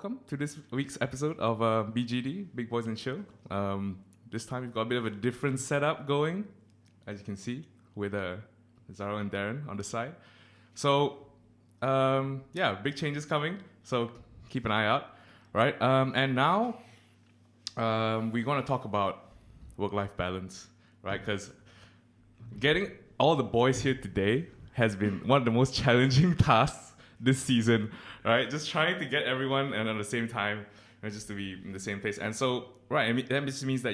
welcome to this week's episode of BGD, Big Boys and Chill. This time we've got a bit of a different setup going, as you can see, with Zaro and Darren on the side. So, big changes coming, so keep an eye out, right? And now we're going to talk about work-life balance, right? Because getting all the boys here today has been one of the most challenging tasks this season, right? Just trying to get everyone and at the same time, just to be in the same place. And so, right, I mean, that just means that,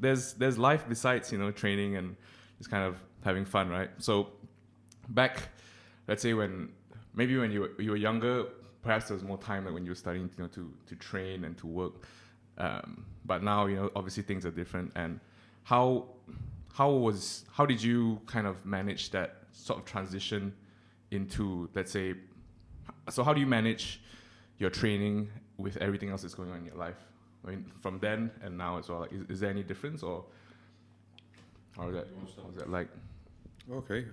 there's life besides, training and just kind of having fun, right? So back, let's say when you were younger, perhaps there was more time like when you were starting, to train and to work. But now, obviously things are different. And how did you kind of manage that sort of transition into, let's say, so how do you manage your training with everything else that's going on in your life? I mean, from then and now as well. Like, is there any difference, or is that like? Okay.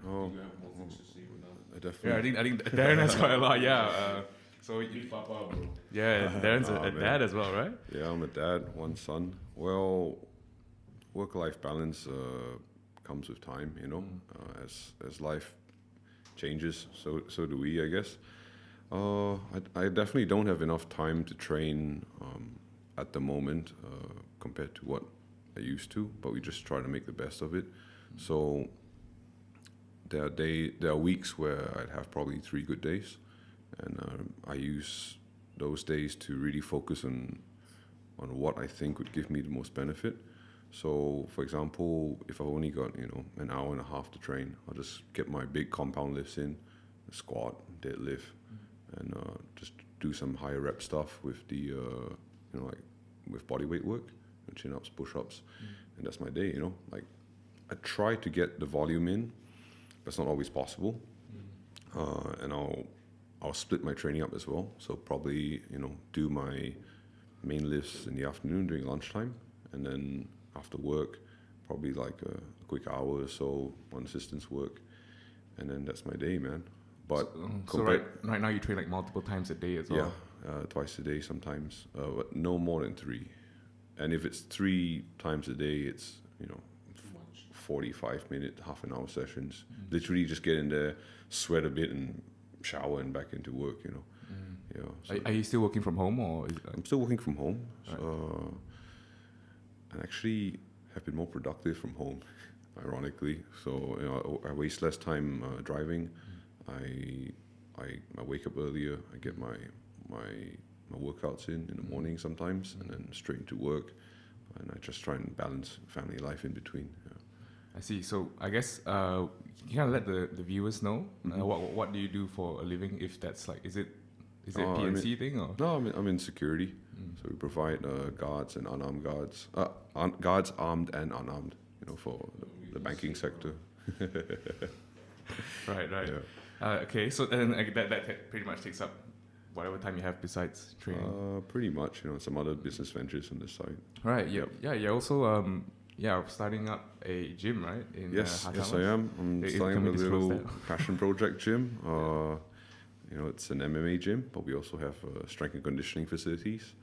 Definitely. Yeah, I think Darren has quite a lot. Yeah. So Papa, bro. Yeah, Darren's a dad as well, right? Yeah, I'm a dad, one son. Well, work-life balance comes with time, as life changes, so do we, I guess. I definitely don't have enough time to train at the moment compared to what I used to, but we just try to make the best of it. So there are weeks where I'd have probably 3 good days, and I use those days to really focus on what I think would give me the most benefit. So, for example, if I've only got an hour and a half to train, I'll just get my big compound lifts in, squat, deadlift, and just do some higher rep stuff with the with body weight work, chin ups, push ups, and that's my day. Like I try to get the volume in, but it's not always possible. And I'll split my training up as well. So probably do my main lifts in the afternoon during lunchtime, and then after work, probably like a quick hour or so on assistance work, and then that's my day, man. But so right now you train like multiple times a day as well? Yeah, twice a day sometimes, but no more than 3. And if it's 3 times a day, it's 45-minute, half an hour sessions. Literally just get in there, sweat a bit, and shower and back into work. Yeah. So are you still working from home, or? I'm still working from home. Right. And actually have been more productive from home, ironically. So I waste less time driving. I wake up earlier. I get my workouts in the morning sometimes, and then straight into work. And I just try and balance family life in between. Yeah. I see. So I guess you can let the viewers know what do you do for a living? If that's like, is it a PNC thing, or? No, I'm in security. So we provide guards and unarmed guards, guards armed and unarmed, for the banking sector. Right. Yeah. Okay, so then that pretty much takes up whatever time you have besides training. Pretty much, some other business ventures on this side. Right. Yeah. Yeah. You're also starting up a gym, right? Yes, I am. I'm starting a little passion project gym. It's an MMA gym, but we also have strength and conditioning facilities,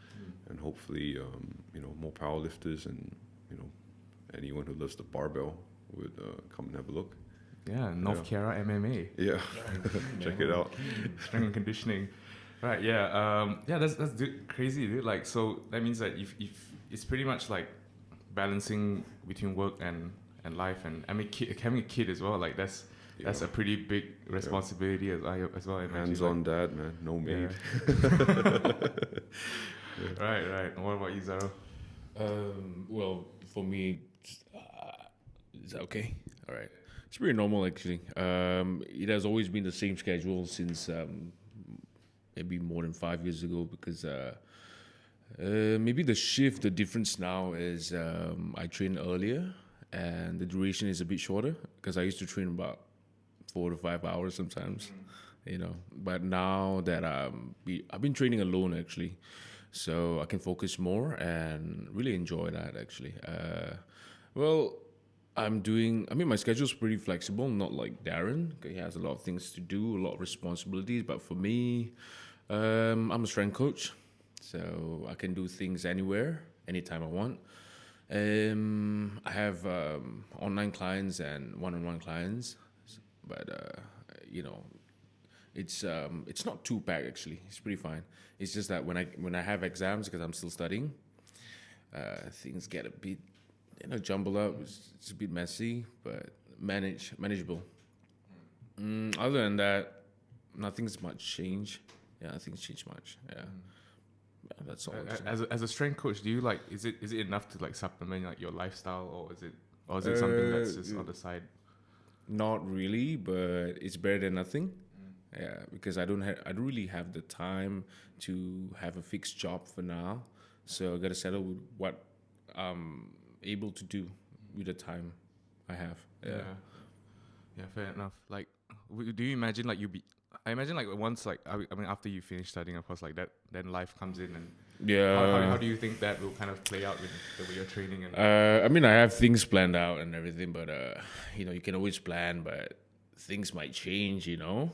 and hopefully, more powerlifters and anyone who loves the barbell would come and have a look. Yeah, North Kiara MMA. Yeah, check it out. Strength and conditioning, right? Yeah, that's crazy, dude. Like, so that means that if it's pretty much like balancing between work and life, and I mean having a kid as well. Like that's a pretty big responsibility as well. I imagine. Hands-on dad, man. No maid. Yeah. Right. What about you, Zaro? Well, for me, is that okay? All right. It's pretty normal, actually. It has always been the same schedule since maybe more than 5 years ago, because maybe the difference now is I train earlier and the duration is a bit shorter, because I used to train about 4 to 5 hours sometimes, But now that I've been training alone, actually, so I can focus more and really enjoy that, actually. My schedule's pretty flexible, not like Darren. He has a lot of things to do, a lot of responsibilities. But for me, I'm a strength coach. so I can do things anywhere, anytime I want. I have online clients and one-on-one clients, but you know, it's not too bad actually. It's pretty fine. It's just that when I have exams because I'm still studying, things get a bit jumbled up. It's a bit messy, but manageable. Other than that, nothing's much changed. Yeah, nothing's changed much. Yeah. Yeah, that's all. As a strength coach, do you like is it enough to like supplement like your lifestyle, or is it something that's just on the side? Not really, but it's better than nothing. Yeah, because I don't really have the time to have a fixed job for now, so I gotta settle with what I'm able to do with the time I have. Yeah. Yeah, fair enough. Like, do you imagine like I imagine like once like I mean after you finish studying, of course, like that then life comes in and how do you think that will kind of play out with the way you're training and I mean, I have things planned out and everything, but you can always plan, but things might change. I'm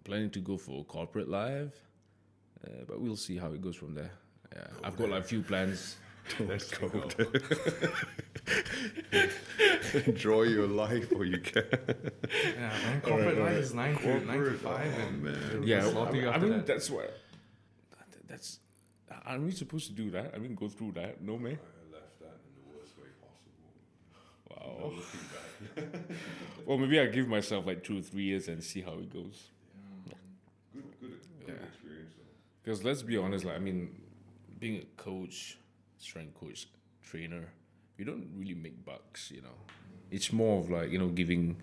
planning to go for corporate life, but we'll see how it goes from there. Yeah, I've got like a few plans. Let's go. Enjoy your life while you can. yeah, man, corporate life is 9 to 5 and man. Yeah, I mean that. that's what. That's. Aren't we supposed to do that? I mean, go through that? No, man. I left that in the worst way possible. Wow. No looking back. Well, maybe I give myself like 2 or 3 years and see how it goes. Good experience though. Because let's be honest, like I mean, being a coach, strength coach, trainer, you don't really make bucks. It's more of like giving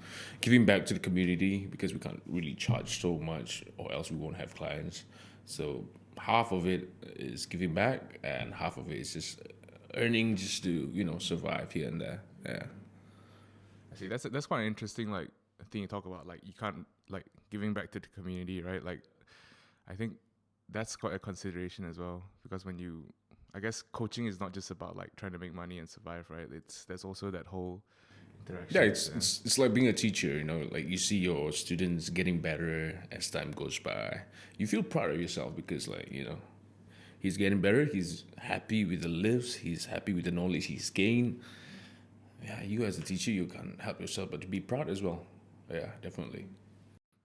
back to the community because we can't really charge so much, or else we won't have clients. So half of it is giving back, and half of it is just earning just to survive here and there. Yeah. See, that's quite an interesting like thing you talk about. Like you can't like giving back to the community, right? Like I think that's quite a consideration as well, because I guess coaching is not just about like trying to make money and survive, right? There's also that whole interaction. Yeah, it's like being a teacher, like you see your students getting better as time goes by. You feel proud of yourself because like, he's getting better, he's happy with the lifts, he's happy with the knowledge he's gained. Yeah, you as a teacher, you can't help yourself but to be proud as well. Yeah, definitely.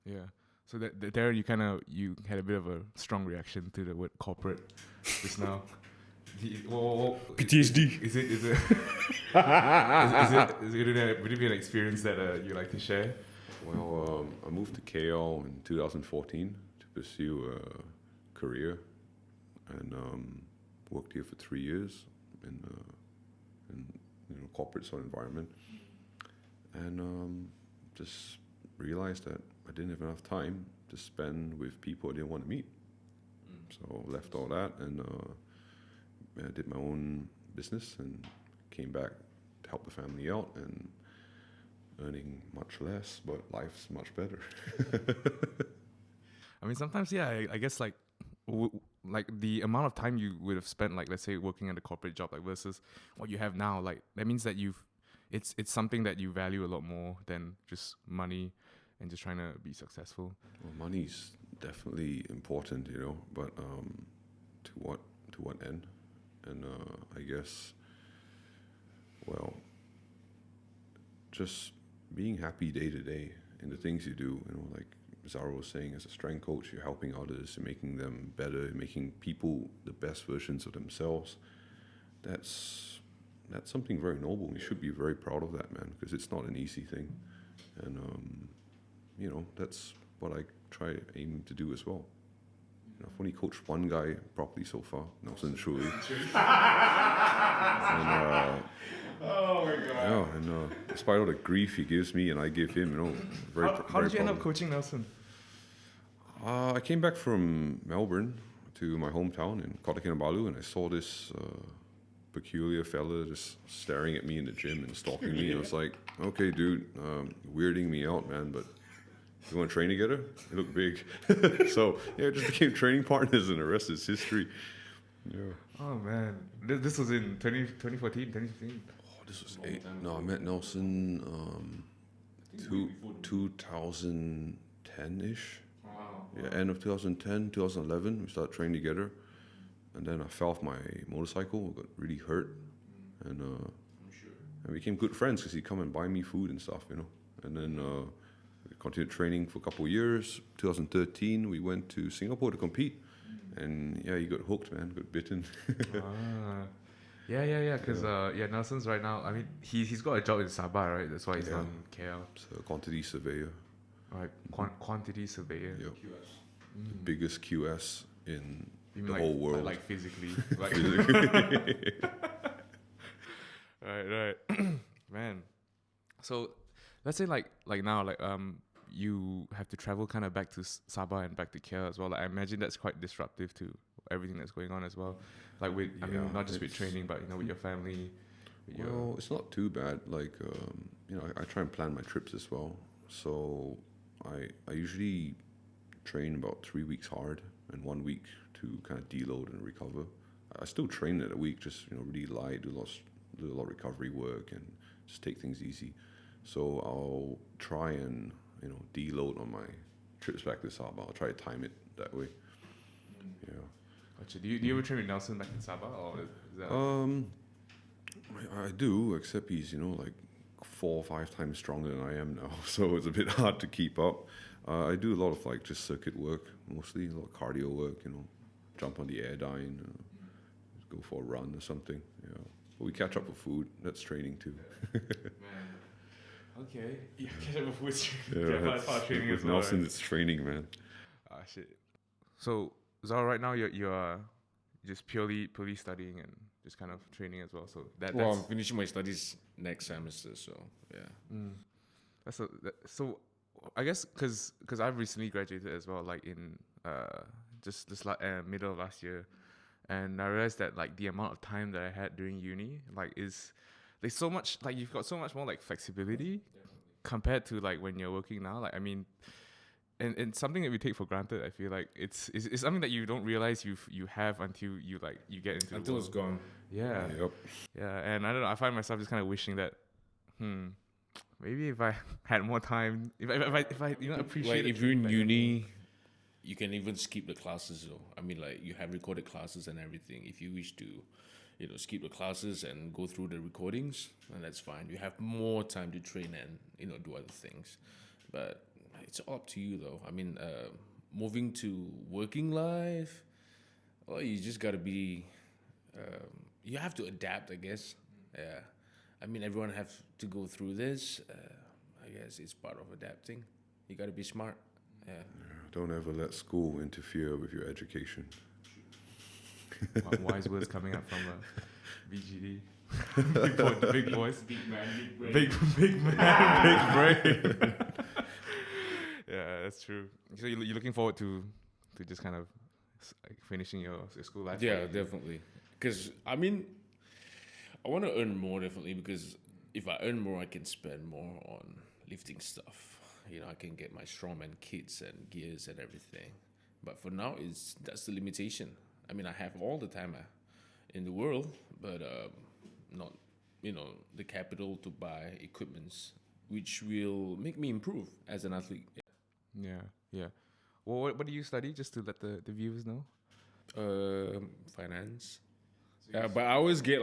Yeah. So there you had a bit of a strong reaction to the word corporate just now. PTSD. Is it would it be an experience that you like to share? Well, I moved to KL in 2014 to pursue a career, and worked here for 3 years in corporate sort of environment, and just realized that I didn't have enough time to spend with people I didn't want to meet. So I left all that and I did my own business and came back to help the family out, and earning much less, but life's much better. I mean, sometimes, yeah, I guess like the amount of time you would have spent, like let's say working at a corporate job, like versus what you have now, like that means that it's something that you value a lot more than just money and just trying to be successful. Well, money's definitely important, but to what end? And I guess, well, just being happy day to day in the things you do, like Zara was saying, as a strength coach, you're helping others, you're making them better, making people the best versions of themselves. That's something very noble. You should be very proud of that, man, because it's not an easy thing. And, that's what I try aiming to do as well. I've only coached one guy properly so far, Nelson Shui. And, Oh my god. yeah, and despite all the grief he gives me and I give him, How did you end up coaching Nelson? I came back from Melbourne to my hometown in Kota Kinabalu, and I saw this peculiar fella just staring at me in the gym and stalking me. And I was like, okay, dude, weirding me out, man, but you want to train together? You look big. So, yeah, just became training partners, and the rest is history. Yeah. Oh, man. This was in 2014, 2015? Oh, this was I met Nelson 2010-ish. Wow. Yeah, end of 2010, 2011, we started training together. And then I fell off my motorcycle, got really hurt. And we became good friends because he'd come and buy me food and stuff, you know. And then we continued training for a couple of years. 2013, we went to Singapore to compete. And yeah, he got hooked, man, got bitten. Yeah. Because Nelson's right now. I mean, he's got a job in Sabah, right? That's why he's not in KL. So quantity surveyor. Right, quantity surveyor. Yep. The biggest QS in Even the whole world. Like physically. Like right. Man. So let's say like now you have to travel kind of back to Sabah and back to KL as well. Like I imagine that's quite disruptive to everything that's going on as well. Like with I mean not just with training but with your family. Well, it's not too bad. Like I try and plan my trips as well. So I usually train about 3 weeks hard and 1 week to kind of deload and recover. I still train it a week, just really light, do a lot of recovery work and just take things easy. So I'll try and deload on my trips back to Sabah. I'll try to time it that way. Yeah. Gotcha. Do you ever train with Nelson back in Sabah or is that? I do, except he's like 4 or 5 times stronger than I am now, so it's a bit hard to keep up. I do a lot of just circuit work, mostly a lot of cardio work. Jump on the air dyne, go for a run or something. Yeah, but we catch up with food. That's training too. Man. Okay. Yeah, catch up with food. Yeah, training with as well. Nelson, Right? it's training, man. Ah shit. So Zara, right now you're just purely studying and just kind of training as well. So that's I'm finishing my studies next semester, so yeah. So I guess because I've recently graduated as well, like in just this middle of last year, and I realized that like the amount of time that I had during uni there's so much you've got so much more flexibility compared to when you're working now. Like I mean, and something that we take for granted. I feel like it's something that you don't realize you have until you get into Until it's gone. Yeah. Yep. Yeah, and I don't know. I find myself just kind of wishing that, maybe if I had more time, if I appreciate. If you're in uni, you can even skip the classes. Though I mean, you have recorded classes and everything. If you wish to, skip the classes and go through the recordings, and that's fine. You have more time to train and do other things, but it's all up to you though. I mean, moving to working life, well, you just gotta be. You have to adapt, I guess. Yeah. I mean, everyone have to go through this. I guess it's part of adapting. You got to be smart. Yeah. Don't ever let school interfere with your education. Wise words coming up from BGD. Big voice. Big man, Big man, big brain. Yeah, that's true. So you're looking forward to just kind of finishing your school life? Yeah, definitely. Because, I mean, I want to earn more, definitely, because if I earn more, I can spend more on lifting stuff. I can get my strongman kits and gears and everything. But for now, that's the limitation. I mean, I have all the time in the world, but not, the capital to buy equipments, which will make me improve as an athlete. Yeah. Well, what do you study, just to let the viewers know? Finance. But I always get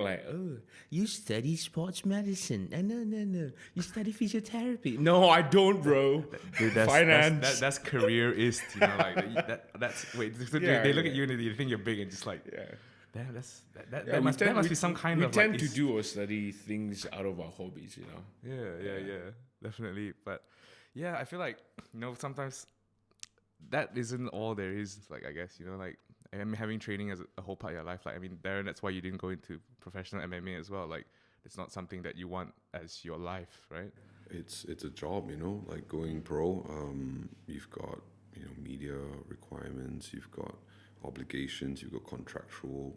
you study sports medicine. No. You study physiotherapy. No, I don't, bro. Dude, finance. That's careerist, that's wait. They look at you and they think you're big and just damn, that must be some kind of. We tend to do or study things out of our hobbies, Yeah, definitely. But yeah, I feel like sometimes that isn't all there is. I guess having training as a whole part of your life. Darren, that's why you didn't go into professional MMA as well. It's not something that you want as your life, right? It's a job, going pro. You've got media requirements. You've got obligations. You've got contractual,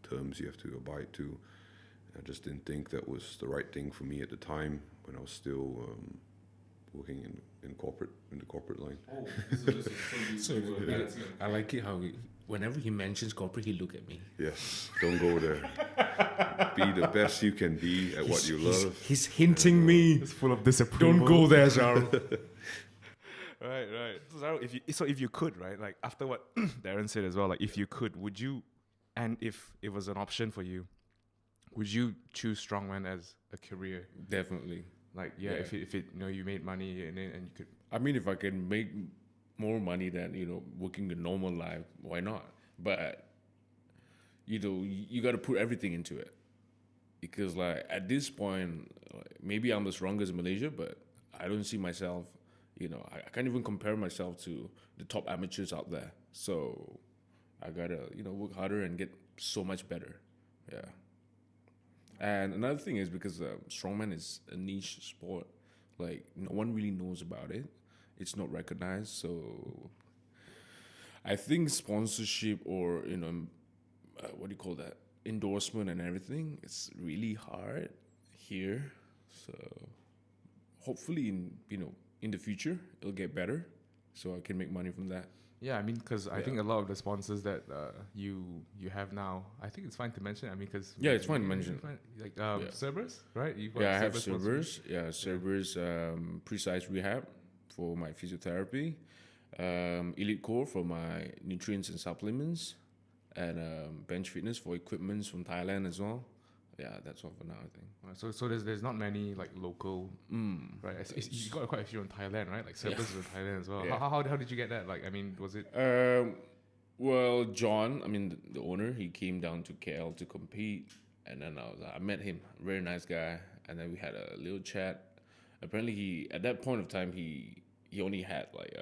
terms you have to abide to. I just didn't think that was the right thing for me at the time when I was still working in the corporate line. Oh, so I like it how whenever he mentions corporate, he look at me. Yes, don't go there. Be the best you can be at what you love. He's hinting me. It's full of disapproval. Don't go there, Zara. Right. So, Zaro, if you could, right, like after what Darren said as well, like if you could, would you, and if it was an option for you, would you choose strongman as a career? Definitely. Like, if it you made money and you could. I mean, if I can make more money than working a normal life, why not? But you got to put everything into it, because like at this point, like, maybe I'm the strongest in Malaysia, but I don't see myself. I can't even compare myself to the top amateurs out there. So I gotta work harder and get so much better. Yeah. And another thing is because strongman is a niche sport, like no one really knows about it. It's not recognized, so I think sponsorship or what do you call that, endorsement and everything, it's really hard here. So hopefully in the future it'll get better, so I can make money from that. Yeah, I mean, because I think a lot of the sponsors that you have now, I think it's fine to mention. I mean, because it's fine to mention. Like Cerberus, right? You've got I have Cerberus. Cerberus. Cerberus Precise Rehab for my physiotherapy, Elite Core for my nutrients and supplements, and Bench Fitness for equipments from Thailand as well. Yeah, that's all for now, I think. So there's not many like local, right? You got quite a few in Thailand, right? Like Cerberus is in Thailand as well. Yeah. How did you get that? Like, I mean, was it? Well, John, I mean the owner, he came down to KL to compete, and then I met him, very nice guy, and then we had a little chat. Apparently, he at that point of time he only had like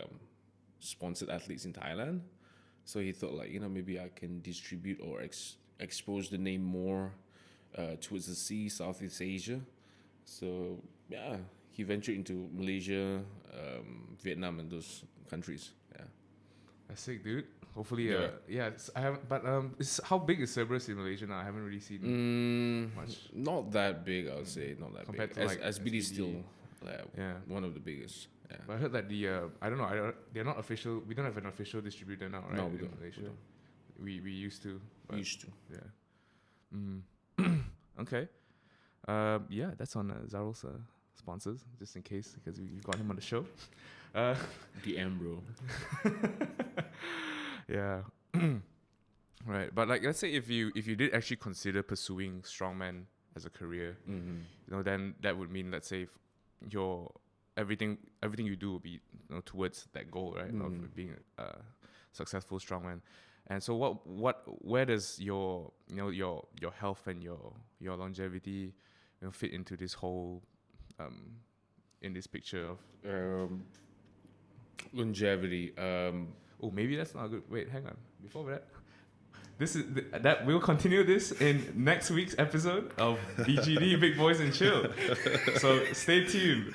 sponsored athletes in Thailand, so he thought like maybe I can distribute or expose the name more towards the sea, Southeast Asia. So yeah, he ventured into Malaysia, Vietnam, and those countries. Yeah, That's sick, dude. Hopefully, I haven't. But how big is Cerberus in Malaysia now? I haven't really seen much. Not that big, I would say. Not that Compared big. to, like, SBD is SBD. still one of the biggest. Yeah. But I heard that I don't know. They're not official. We don't have an official distributor now, right? No, we in don't. Malaysia. We used to. But Used to. Yeah. Okay. That's on Zaro's sponsors, just in case, because we've got him on the show. DM, bro. Yeah. Right. But like, let's say if you did actually consider pursuing strongman as a career, then that would mean, let's say, if your everything you do will be towards that goal, right? Of being a successful strongman. And so where does your health and your longevity fit into this whole in this picture of Longevity. maybe that's not good. Wait, hang on. Before that, this is that we'll continue this in next week's episode of BGD Big Boys and Chill. So stay tuned.